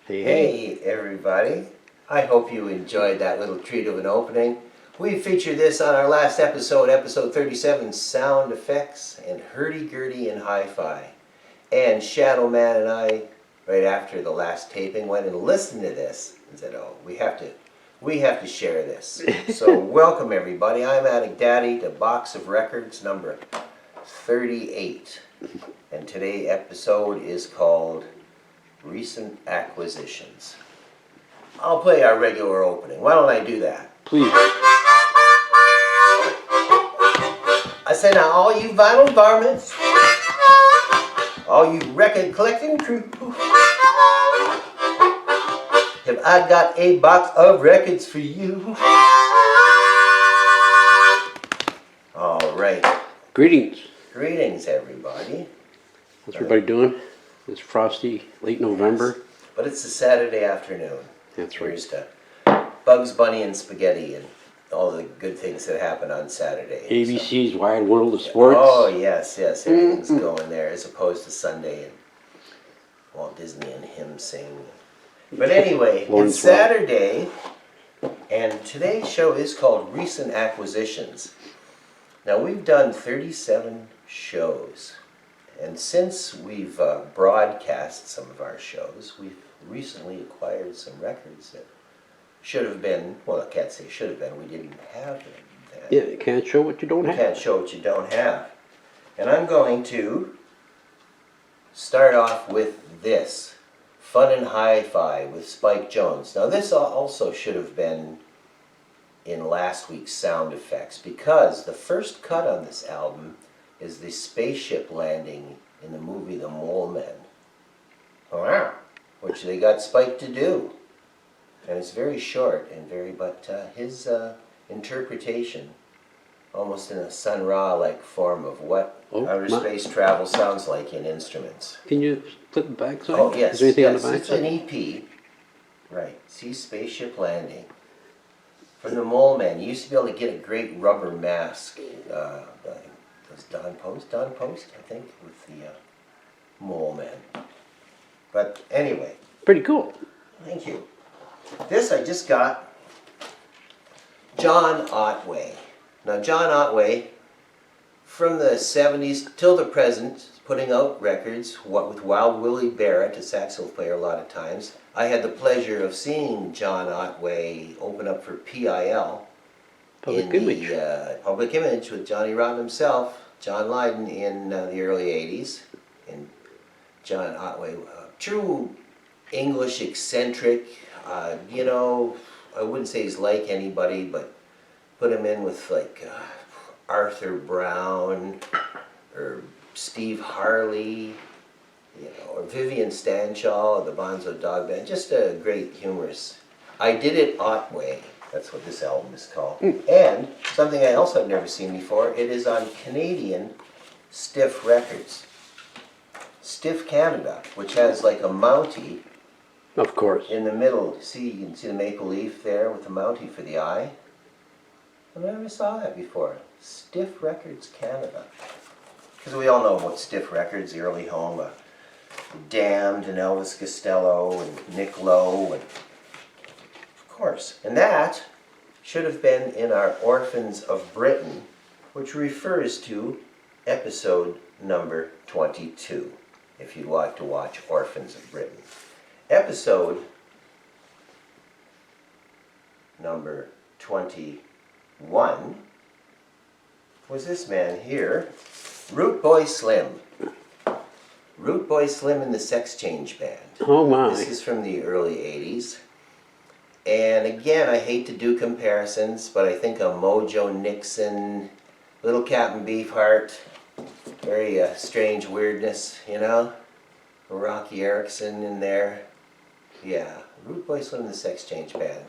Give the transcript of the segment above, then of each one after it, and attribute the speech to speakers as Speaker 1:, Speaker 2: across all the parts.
Speaker 1: Hey everybody, I hope you enjoyed that little treat of an opening. We featured this on our last episode, episode 37, Sound Effects and Hurdy-Gurdy and Hi-Fi. And Shadow Man and I, right after the last taping, went and listened to this and said, oh, we have to share this. So welcome everybody, I'm Attic Daddy to Box of Records number 38. And today's episode is called Recent Acquisitions. I'll play our regular opening. Why don't I do that?
Speaker 2: Please.
Speaker 1: I say now, all you vinyl varmints, all you record collecting crew, have I got a box of records for you. All right.
Speaker 2: Greetings.
Speaker 1: Greetings, everybody.
Speaker 2: What's everybody doing? It's frosty, late November.
Speaker 1: But it's a Saturday afternoon.
Speaker 2: That's right.
Speaker 1: Here's to Bugs Bunny and spaghetti and all the good things that happen on Saturday.
Speaker 2: ABC's Wide World of Sports.
Speaker 1: Oh, yes, everything's going there as opposed to Sunday and Walt Disney and him sing. But anyway, it's Saturday, and today's show is called Recent Acquisitions. Now, we've done 37 shows, and since we've broadcast some of our shows, we've recently acquired some records that should have been, well, I can't say should have been, we didn't have them then.
Speaker 2: Yeah, you can't show what you don't have.
Speaker 1: You can't show what you don't have. And I'm going to start off with this, Fun and Hi-Fi with Spike Jones. Now this also should have been in last week's Sound Effects, because the first cut on this album is the spaceship landing in the movie The Mole Men, which they got Spike to do. And it's very short and but his interpretation, almost in a Sun Ra-like form of what outer space travel sounds like in instruments.
Speaker 2: Can you flip the back side?
Speaker 1: Oh, yes.
Speaker 2: Is there anything on the back
Speaker 1: It's
Speaker 2: side?
Speaker 1: an EP. Right. See, Spaceship Landing. From the Mole Man. You used to be able to get a great rubber mask. Was Don Post, I think, with the Mole Man. But anyway.
Speaker 2: Pretty cool.
Speaker 1: Thank you. This I just got John Otway. Now John Otway, from the 70s till the present, putting out records, what with Wild Willie Barrett, a saxophone player a lot of times. I had the pleasure of seeing John Otway open up for PIL
Speaker 2: Public Image.
Speaker 1: Public Image with Johnny Rotten himself, John Lydon, in the early 80s. And John Otway, true English eccentric, you know, I wouldn't say he's like anybody, but put him in with like Arthur Brown or Steve Harley, you know, or Vivian Stanshall of the Bonzo Dog Band. Just a great humorist. I Did It Otway. That's what this album is called. And something else I've never seen before, it is on Canadian Stiff Records. Stiff Canada, which has like a Mountie.
Speaker 2: Of course.
Speaker 1: In the middle, see, you can see the maple leaf there with the Mountie for the eye. I never saw that before. Stiff Records Canada. Because we all know about Stiff Records, the early home of Damned and Elvis Costello and Nick Lowe. And of course. And that should have been in our Orphans of Britain, which refers to episode number 22, if you'd like to watch Orphans of Britain. Episode number 21 was this man here, Root Boy Slim. Root Boy Slim and the Sex Change Band.
Speaker 2: Oh my.
Speaker 1: This is from the early 80s. And again, I hate to do comparisons, but I think of Mojo Nixon, Little Captain Beefheart, very strange weirdness, you know? Rocky Erickson in there. Yeah, Root Boy Slim and the Sex Change Band.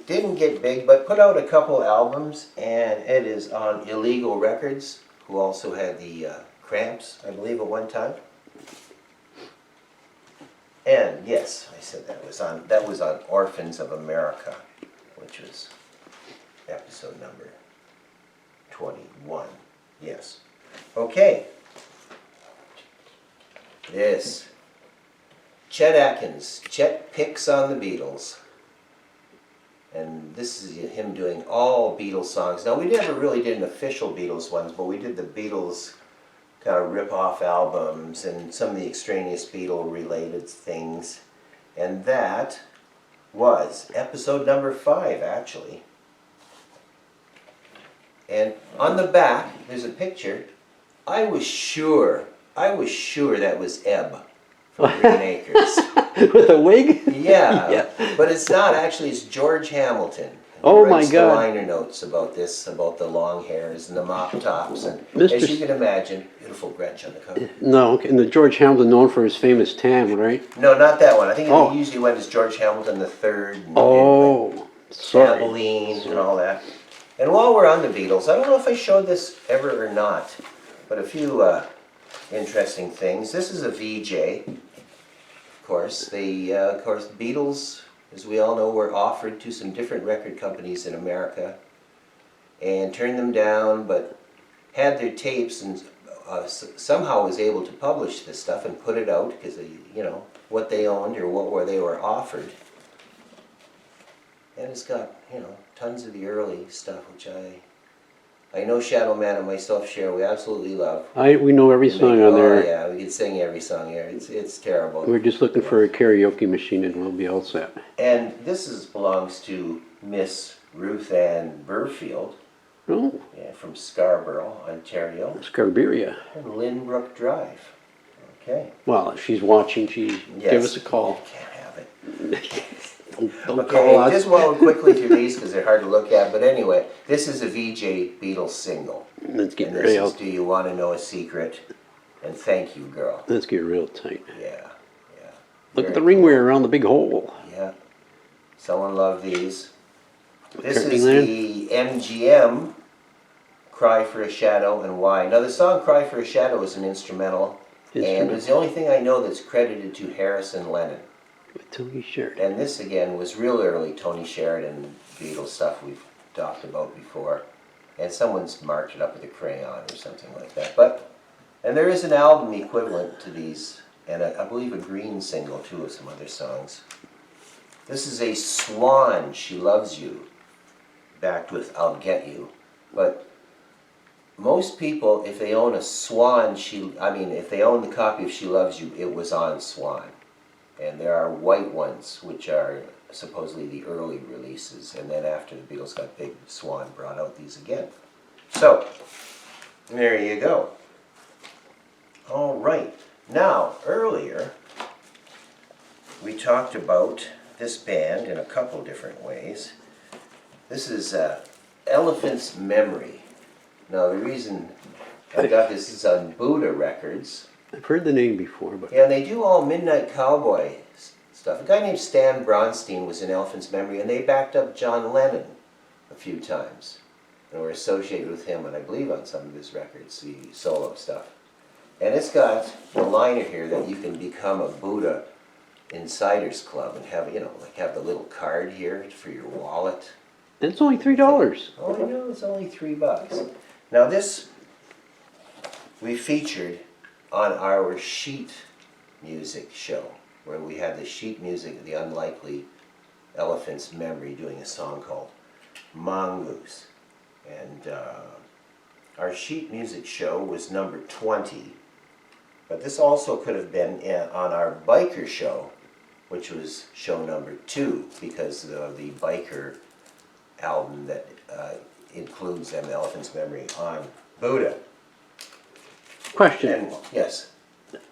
Speaker 1: Didn't get big, but put out a couple albums, and it is on Illegal Records, who also had the Cramps, I believe, at one time. And yes, I said that was on Orphans of America, which was episode number 21. Yes. Okay. This. Chet Atkins. Chet picks on the Beatles. And this is him doing all Beatles songs. Now, we never really did an official Beatles ones, but we did the Beatles kind of rip-off albums and some of the extraneous Beatle-related things. And that was episode number 5, actually. And on the back, there's a picture. I was sure that was Ebb from Green Acres.
Speaker 2: With a wig?
Speaker 1: Yeah,
Speaker 2: Yeah.
Speaker 1: But it's not. Actually, it's George Hamilton.
Speaker 2: Oh
Speaker 1: Who
Speaker 2: my
Speaker 1: writes
Speaker 2: God.
Speaker 1: the liner notes about this, about the long hairs and the mop tops. And
Speaker 2: Mr.
Speaker 1: as you can imagine, beautiful Gretsch on the cover.
Speaker 2: No, and the George Hamilton known for his famous tan, right?
Speaker 1: No, not that one. I think
Speaker 2: Oh.
Speaker 1: he usually went as George Hamilton the Third. And
Speaker 2: Oh, sorry.
Speaker 1: Abilene and all that. And while we're on the Beatles, I don't know if I showed this ever or not, but a few interesting things. This is a VJ. Of course, Beatles, as we all know, were offered to some different record companies in America and turned them down, but had their tapes and somehow was able to publish this stuff and put it out because what they owned or where they were offered. And it's got, tons of the early stuff, which I know Shadow Man and myself share. We absolutely love.
Speaker 2: We know every song on there.
Speaker 1: Oh yeah, we could sing every song here. It's terrible.
Speaker 2: We're just looking for a karaoke machine and we'll be all set.
Speaker 1: And this belongs to Miss Ruth Ann Burfield,
Speaker 2: Oh,
Speaker 1: from Scarborough, Ontario,
Speaker 2: Scarberia.
Speaker 1: and Lynbrook Drive. Okay.
Speaker 2: Well, if she's watching, give
Speaker 1: Yes.
Speaker 2: us a call.
Speaker 1: Can't have it.
Speaker 2: Don't
Speaker 1: Okay,
Speaker 2: call us.
Speaker 1: just while quickly through these because they're hard to look at. But anyway, this is a VJ Beatles single.
Speaker 2: Let's get
Speaker 1: And this
Speaker 2: real.
Speaker 1: is Do You Want to Know a Secret? And Thank You, Girl.
Speaker 2: Let's get real tight.
Speaker 1: Yeah.
Speaker 2: Look at the
Speaker 1: Very
Speaker 2: ring wear around the big hole.
Speaker 1: Yeah. Someone loved these. This
Speaker 2: McCartney
Speaker 1: is
Speaker 2: Land.
Speaker 1: the MGM Cry for a Shadow and Why. Now the song Cry for a Shadow is an instrumental. And it's the only thing I know that's credited to Harrison Lennon.
Speaker 2: With Tony Sheridan.
Speaker 1: And this again was real early Tony Sheridan Beatles stuff we've talked about before. And someone's marked it up with a crayon or something like that. And there is an album equivalent to these, and I believe a green single too of some other songs. This is a Swan, She Loves You, backed with I'll Get You. But most people, if they own a Swan, if they own the copy of She Loves You, it was on Swan. And there are white ones, which are supposedly the early releases. And then after the Beatles got big, Swan brought out these again. So, there you go. All right. Now, earlier, we talked about this band in a couple different ways. This is Elephant's Memory. Now, the reason I got this is on Buddha Records.
Speaker 2: I've heard the name before, but
Speaker 1: Yeah, and they do all Midnight Cowboy stuff. A guy named Stan Bronstein was in Elephant's Memory, and they backed up John Lennon a few times. And were associated with him, and I believe on some of his records, the solo stuff. And it's got a liner here that you can become a Buddha Insiders Club and have, have the little card here for your wallet.
Speaker 2: and it's only $3.
Speaker 1: Oh, I know, it's only $3. Now this we featured on our sheet music show, where we had the sheet music of the Unlikely Elephant's Memory doing a song called Mongoose. And our sheet music show was number 20. But this also could have been on our biker show, which was show number 2, because of the biker album that includes Elephant's Memory on Buddha.
Speaker 2: Question.
Speaker 1: And yes.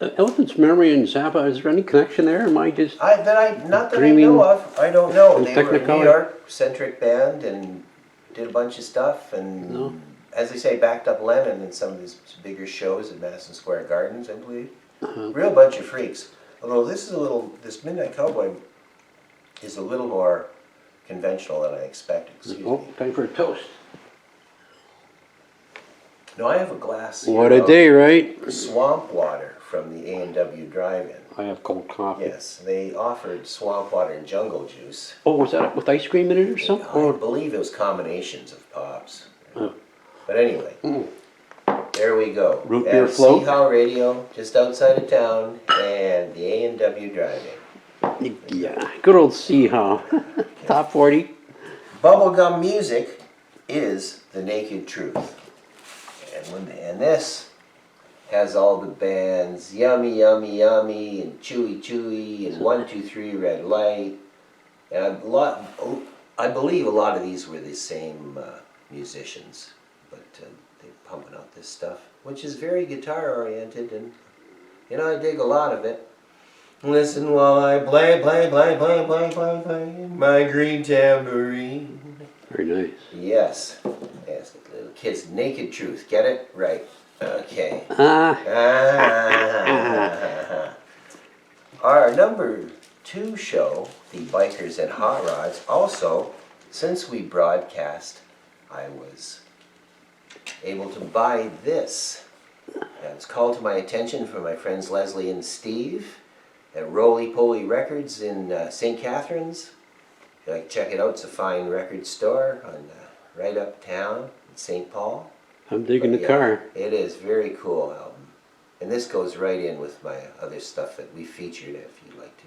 Speaker 2: Elephant's Memory and Zappa, is there any connection there? Am I just...
Speaker 1: Not that I
Speaker 2: Dreaming
Speaker 1: know of. I don't know.
Speaker 2: in
Speaker 1: They were a New
Speaker 2: Technicolor?
Speaker 1: York-centric band and did a bunch of stuff. And
Speaker 2: No.
Speaker 1: as they say, backed up Lennon in some of his bigger shows at Madison Square Gardens, I believe. Real bunch of freaks. Although this Midnight Cowboy is a little more conventional than I expected. Excuse
Speaker 2: Oh,
Speaker 1: me.
Speaker 2: time for a toast.
Speaker 1: No, I have a glass here
Speaker 2: What a
Speaker 1: of
Speaker 2: day, right?
Speaker 1: swamp water from the A&W Drive-In.
Speaker 2: I have cold coffee.
Speaker 1: Yes, they offered swamp water and jungle juice.
Speaker 2: Oh, was that with ice cream in it or something?
Speaker 1: I
Speaker 2: Or,
Speaker 1: believe it was combinations of pops.
Speaker 2: Oh.
Speaker 1: But anyway, there we go.
Speaker 2: Root beer
Speaker 1: And
Speaker 2: float?
Speaker 1: Seahow Radio, just outside of town, and the A&W Drive-In.
Speaker 2: yeah, good old Seahaw. Top 40.
Speaker 1: Bubblegum music is the naked truth. And this has all the bands Yummy Yummy Yummy and Chewy Chewy and 1 2 3 Red Light. And I believe a lot of these were the same musicians, but they're pumping out this stuff, which is very guitar oriented, and I dig a lot of it. Listen while I play my green tambourine.
Speaker 2: Very nice.
Speaker 1: Yes. Yes, little kids, naked truth. Get it? Right. Okay. Our number 2 show, the Bikers and Hot Rods, also, since we broadcast, I was able to buy this. It's called to my attention from my friends Leslie and Steve at Roly Poly Records in St. Catharines. If you like to check it out, it's a fine record store on right uptown in St. Paul.
Speaker 2: I'm digging the car.
Speaker 1: It is very cool album. And this goes right in with my other stuff that we featured if you'd like to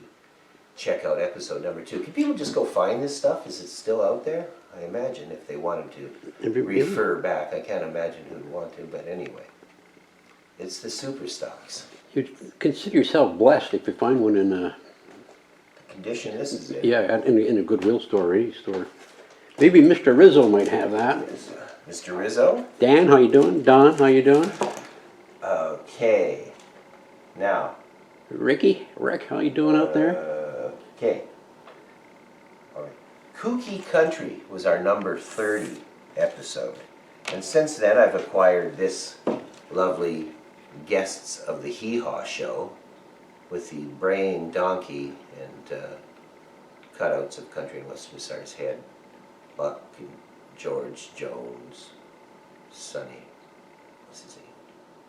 Speaker 1: check out episode number 2. Can people just go find this stuff? Is it still out there? I imagine if they wanted to refer back. I can't imagine who'd want to, but anyway. It's the super stocks.
Speaker 2: You consider yourself blessed if you find one in a...
Speaker 1: Condition this is in.
Speaker 2: Yeah, in a Goodwill store or any store. Maybe Mr. Rizzo might have that.
Speaker 1: Mr. Rizzo?
Speaker 2: Dan, how you doing? Don, how you doing?
Speaker 1: Okay. Now.
Speaker 2: Rick, how you doing out there?
Speaker 1: Okay. All right. Kooky Country was our number 30 episode. And since then I've acquired this lovely Guests of the Hee Haw Show with the braying donkey and cutouts of country and western stars' head. Buck and George Jones, Sonny, what's his name?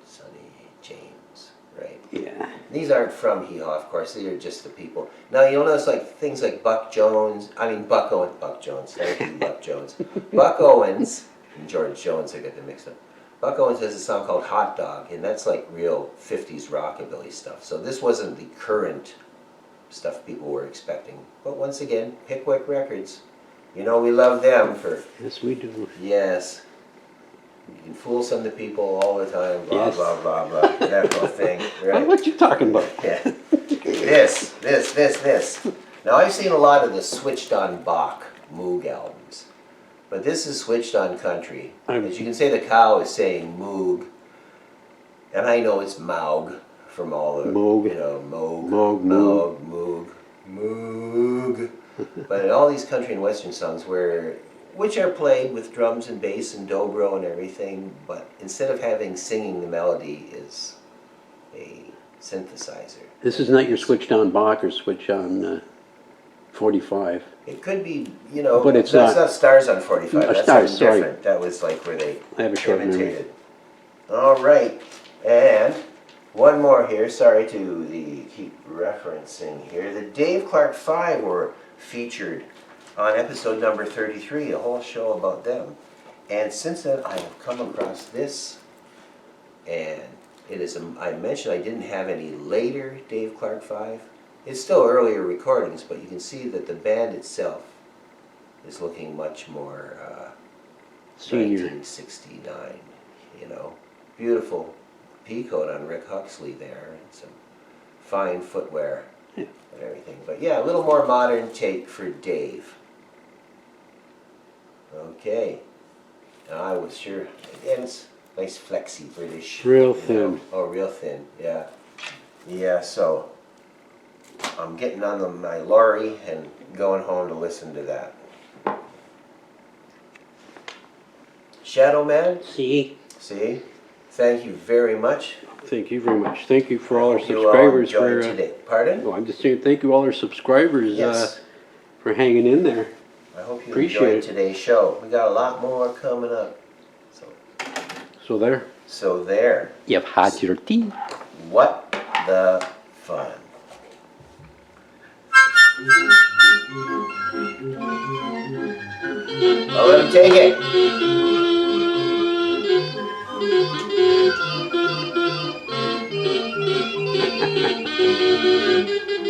Speaker 1: Sonny James, right?
Speaker 2: Yeah.
Speaker 1: These aren't from Hee Haw, of course. These are just the people. Now you'll notice like things like Buck Jones. Buck Jones. Thank you, Buck Jones. Buck Owens and George Jones. I got them mixed up. Buck Owens has a song called Hot Dog, and that's like real 50s rockabilly stuff. So this wasn't the current stuff people were expecting. But once again, Pickwick Records. We love them for...
Speaker 2: Yes, we do.
Speaker 1: Yes. You can fool some of the people all the time, blah,
Speaker 2: Yes.
Speaker 1: blah, blah, blah, that whole thing. Right?
Speaker 2: What you talking about?
Speaker 1: Yeah. This. Now I've seen a lot of the Switched on Bach Moog albums. But this is Switched on Country. As you can say, the cow is saying Moog. And I know it's Moog from all the...
Speaker 2: Moog.
Speaker 1: Moog. But in all these country and western songs which are played with drums and bass and dobro and everything, but instead of having singing, the melody is a synthesizer.
Speaker 2: This is not your switch on Bach or switch on 45.
Speaker 1: It could be,
Speaker 2: But it's
Speaker 1: that's
Speaker 2: not.
Speaker 1: not Stars on 45. That's
Speaker 2: Stars,
Speaker 1: something
Speaker 2: sorry.
Speaker 1: different. That was like where they
Speaker 2: I have a short memory.
Speaker 1: imitated. All right, and one more here. Sorry to keep referencing here. The Dave Clark 5 were featured on episode number 33, a whole show about them. And since then, I have come across this, and it is. I mentioned I didn't have any later Dave Clark 5. It's still earlier recordings, but you can see that the band itself is looking much more
Speaker 2: Senior.
Speaker 1: 1969, Beautiful peacoat on Rick Huxley there, and some fine footwear and everything. But yeah, a little more modern take for Dave. Okay. Now I was sure, again, it's nice flexy British.
Speaker 2: Real thin.
Speaker 1: Oh, real thin, yeah. Yeah, so I'm getting on my lorry and going home to listen to that. Shadow Man,
Speaker 2: See?
Speaker 1: see? Thank you very much.
Speaker 2: Thank you very much. Thank you for all our
Speaker 1: Hope you all
Speaker 2: subscribers
Speaker 1: enjoyed
Speaker 2: for.
Speaker 1: today. Pardon?
Speaker 2: Oh, I'm just saying thank you all our subscribers
Speaker 1: Yes.
Speaker 2: for hanging in there.
Speaker 1: I hope you
Speaker 2: Appreciate
Speaker 1: enjoyed
Speaker 2: it.
Speaker 1: today's show. We got a lot more coming up.
Speaker 2: So there.
Speaker 1: So there.
Speaker 2: You've had your tea.
Speaker 1: What the fun. I'll let him take it.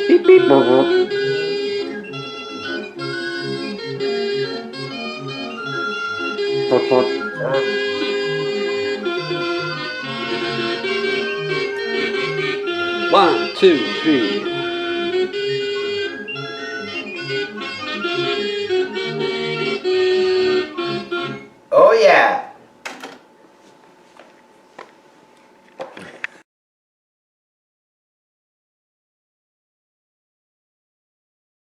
Speaker 2: Beep beep boop boop. Boop, boop. One, two, three.
Speaker 1: Oh yeah.